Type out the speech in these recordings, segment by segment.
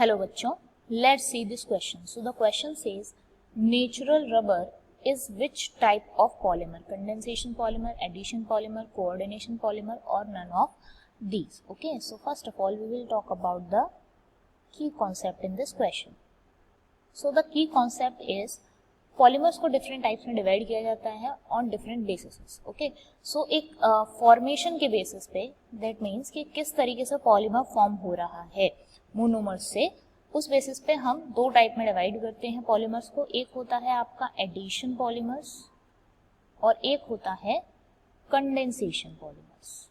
Hello बच्चों, let's see this question. So the question says natural rubber is which type of polymer? Condensation polymer, adhesion polymer, coordination polymer or none of these. Okay, so first of all we will talk about the key concept in this question. So the key concept is polymers को different types में divide किया जाता है on different basis. Okay, सो एक formation के basis पे, that means कि किस तरीके से पॉलीमर फॉर्म हो रहा है मोनोमर्स से, उस बेसिस पे हम दो टाइप में डिवाइड करते हैं पॉलीमर्स को. एक होता है आपका एडिशन पॉलीमर्स और एक होता है कंडेंसेशन पॉलीमर्स.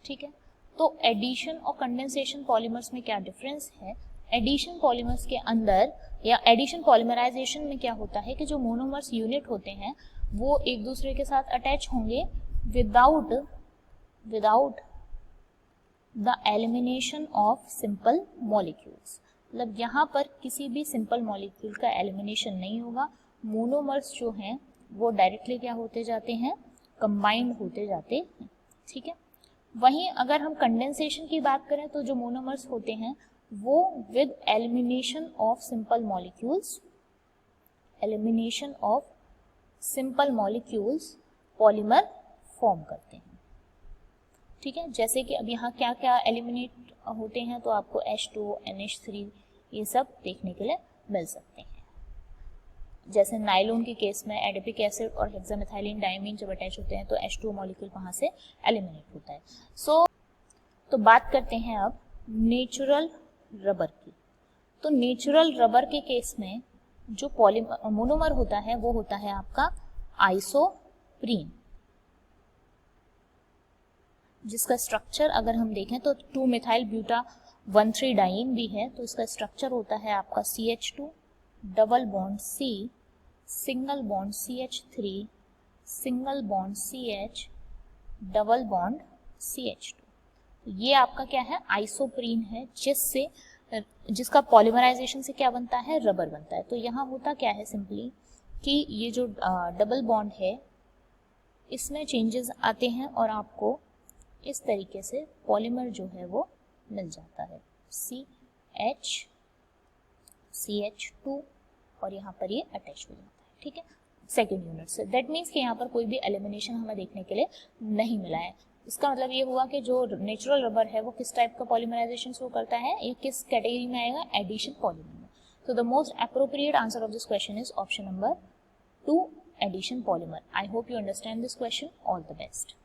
ठीक है, तो एडिशन और कंडेंसेशन पॉलीमर्स में क्या डिफरेंस है? एडिशन पॉलीमर्स के अंदर या एडिशन पॉलीमराइजेशन में क्या होता है कि जो मोनोमर्स यूनिट होते हैं वो एक दूसरे के साथ अटैच होंगे without the elimination of simple molecules. मतलब यहाँ पर किसी भी सिंपल मॉलिक्यूल का एलिमिनेशन नहीं होगा. मोनोमर्स जो हैं वो डायरेक्टली क्या होते जाते हैं, कंबाइंड होते जाते हैं. ठीक है, वहीं अगर हम कंडेंसेशन की बात करें तो जो मोनोमर्स होते हैं वो with elimination of simple molecules polymer form करते हैं. ठीक है, जैसे कि अब यहाँ क्या क्या एलिमिनेट होते हैं तो आपको H2, NH3 ये सब देखने के लिए मिल सकते हैं. जैसे नाइलॉन के केस में एडिपिक एसिड और हेक्सामेथाइलिन डायमीन जब अटैच होते हैं तो H2 मॉलिक्यूल वहां से एलिमिनेट होता है. तो बात करते हैं अब नेचुरल रबर की. तो नेचुरल रबर के केस में जो मोनोमर होता है वो होता है आपका आइसोप्रीन, जिसका स्ट्रक्चर अगर हम देखें तो 2-मिथाइल ब्यूटा 1,3 डाइन भी है. तो इसका स्ट्रक्चर होता है आपका CH2 double bond C single bond CH3 single bond CH double bond CH2. ये आपका क्या है, आइसोप्रीन है, जिसका पॉलीमराइजेशन से क्या बनता है, रबर बनता है. तो यहाँ होता क्या है सिंपली कि ये जो डबल बॉन्ड है इसमें चेंजेस आते हैं और आपको इस तरीके से पॉलीमर जो है वो मिल जाता है CH2 और यहाँ पर ये अटैच हो जाता है. ठीक है, सेकेंड यूनिट से. दैट मीन्स कि यहाँ पर कोई भी एलिमिनेशन हमें देखने के लिए नहीं मिला है. इसका मतलब ये हुआ कि जो नेचुरल रबर है वो किस टाइप का पॉलीमराइजेशन शो करता है, ये किस कैटेगरी में आएगा, एडिशन पॉलीमर में. तो the most appropriate answer of this question is option number 2, addition polymer. I hope you understand this question. All the best.